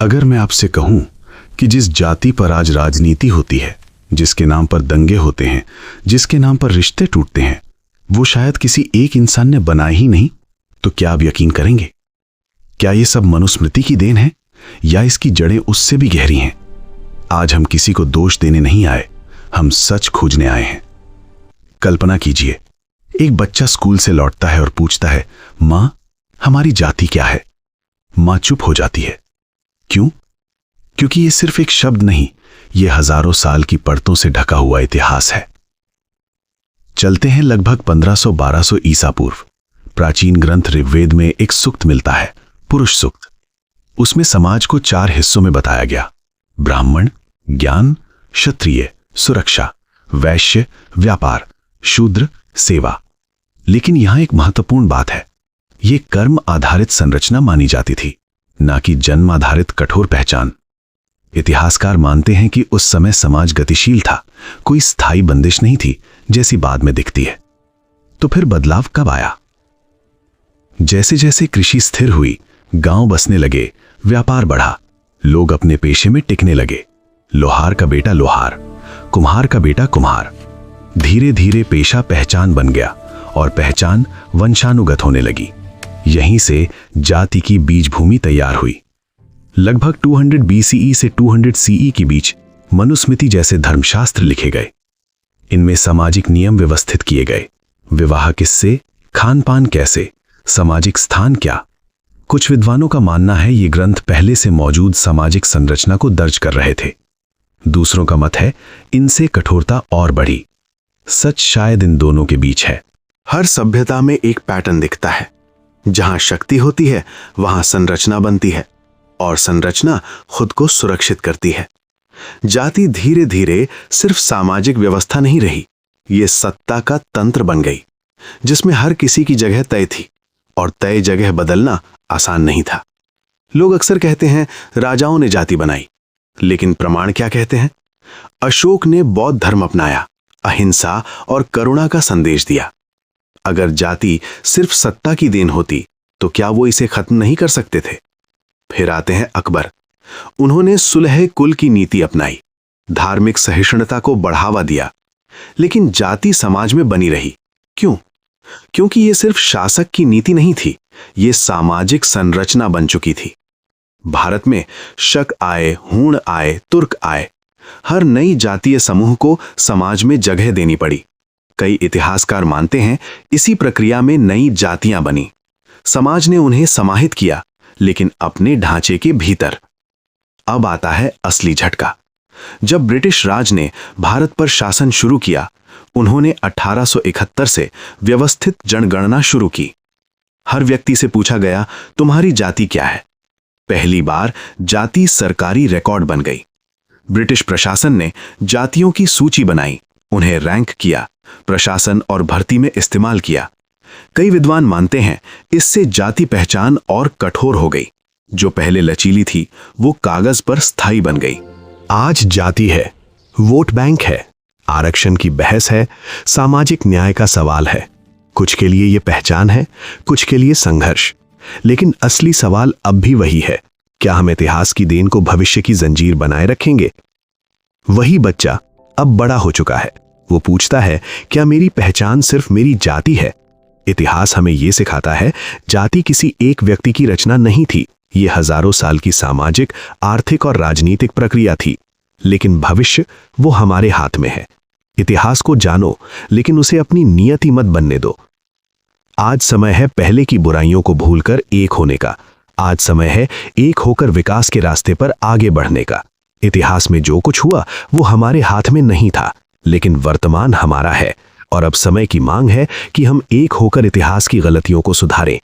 अगर मैं आपसे कहूं कि जिस जाति पर आज राजनीति होती है, जिसके नाम पर दंगे होते हैं, जिसके नाम पर रिश्ते टूटते हैं, वो शायद किसी एक इंसान ने बनाए ही नहीं, तो क्या आप यकीन करेंगे? क्या ये सब मनुस्मृति की देन है या इसकी जड़ें उससे भी गहरी हैं? आज हम किसी को दोष देने नहीं आए, हम सच खोजने आए हैं। कल्पना कीजिए, एक बच्चा स्कूल से लौटता है और पूछता है, मां, हमारी जाति क्या है? मां चुप हो जाती है। क्यों? क्योंकि ये सिर्फ एक शब्द नहीं, ये हजारों साल की परतों से ढका हुआ इतिहास है। चलते हैं लगभग 1500-1200 ईसा पूर्व। प्राचीन ग्रंथ ऋग्वेद में एक सूक्त मिलता है, पुरुष सूक्त। उसमें समाज को 4 हिस्सों में बताया गया: ब्राह्मण, ज्ञान, क्षत्रिय, सुरक्षा, वैश्य, व्यापार, शूद्र, सेवा। लेकिन यहां एक महत्वपूर्ण बात है, यह कर्म आधारित संरचना मानी जाती थी, ना कि जन्म आधारित कठोर पहचान। इतिहासकार मानते हैं कि उस समय समाज गतिशील था, कोई स्थायी बंदिश नहीं थी जैसी बाद में दिखती है। तो फिर बदलाव कब आया? जैसे जैसे कृषि स्थिर हुई, गांव बसने लगे, व्यापार बढ़ा, लोग अपने पेशे में टिकने लगे। लोहार का बेटा लोहार, कुम्हार का बेटा कुम्हार। धीरे धीरे पेशा पहचान बन गया और पहचान वंशानुगत होने लगी। यहीं से जाति की बीज भूमि तैयार हुई। लगभग 200 BCE से 200 CE के बीच मनुस्मृति जैसे धर्मशास्त्र लिखे गए। इनमें सामाजिक नियम व्यवस्थित किए गए, विवाह किससे, खान पान कैसे, सामाजिक स्थान क्या। कुछ विद्वानों का मानना है ये ग्रंथ पहले से मौजूद सामाजिक संरचना को दर्ज कर रहे थे। दूसरों का मत है इनसे कठोरता और बढ़ी। सच शायद इन दोनों के बीच है। हर सभ्यता में एक पैटर्न दिखता है, जहां शक्ति होती है वहां संरचना बनती है और संरचना खुद को सुरक्षित करती है। जाति धीरे धीरे सिर्फ सामाजिक व्यवस्था नहीं रही, ये सत्ता का तंत्र बन गई, जिसमें हर किसी की जगह तय थी और तय जगह बदलना आसान नहीं था। लोग अक्सर कहते हैं राजाओं ने जाति बनाई, लेकिन प्रमाण क्या कहते हैं? अशोक ने बौद्ध धर्म अपनाया, अहिंसा और करुणा का संदेश दिया। अगर जाति सिर्फ सत्ता की देन होती तो क्या वो इसे खत्म नहीं कर सकते थे? फिर आते हैं अकबर। उन्होंने सुलह कुल की नीति अपनाई, धार्मिक सहिष्णुता को बढ़ावा दिया, लेकिन जाति समाज में बनी रही। क्यों? क्योंकि ये सिर्फ शासक की नीति नहीं थी, ये सामाजिक संरचना बन चुकी थी। भारत में शक आए, हूण आए, तुर्क आए, हर नई जातीय समूह को समाज में जगह देनी पड़ी। कई इतिहासकार मानते हैं इसी प्रक्रिया में नई जातियां बनी। समाज ने उन्हें समाहित किया, लेकिन अपने ढांचे के भीतर। अब आता है असली झटका। जब ब्रिटिश राज ने भारत पर शासन शुरू किया, उन्होंने 1871 से व्यवस्थित जनगणना शुरू की। हर व्यक्ति से पूछा गया, तुम्हारी जाति क्या है? पहली बार जाति सरकारी रिकॉर्ड बन गई। ब्रिटिश प्रशासन ने जातियों की सूची बनाई, उन्हें रैंक किया, प्रशासन और भर्ती में इस्तेमाल किया। कई विद्वान मानते हैं इससे जाति पहचान और कठोर हो गई। जो पहले लचीली थी वो कागज पर स्थायी बन गई। आज जाति है, वोट बैंक है, आरक्षण की बहस है, सामाजिक न्याय का सवाल है। कुछ के लिए ये पहचान है, कुछ के लिए संघर्ष। लेकिन असली सवाल अब भी वही है, क्या हम इतिहास की देन को भविष्य की जंजीर बनाए रखेंगे? वही बच्चा अब बड़ा हो चुका है, वो पूछता है, क्या मेरी पहचान सिर्फ मेरी जाति है? इतिहास हमें यह सिखाता है, जाति किसी एक व्यक्ति की रचना नहीं थी, ये हजारों साल की सामाजिक, आर्थिक और राजनीतिक प्रक्रिया थी। लेकिन भविष्य वो हमारे हाथ में है। इतिहास को जानो, लेकिन उसे अपनी नियति मत बनने दो। आज समय है पहले की बुराइयों को भूलकर एक होने का। आज समय है एक होकर विकास के रास्ते पर आगे बढ़ने का। इतिहास में जो कुछ हुआ वो हमारे हाथ में नहीं था, लेकिन वर्तमान हमारा है और अब समय की मांग है कि हम एक होकर इतिहास की गलतियों को सुधारें,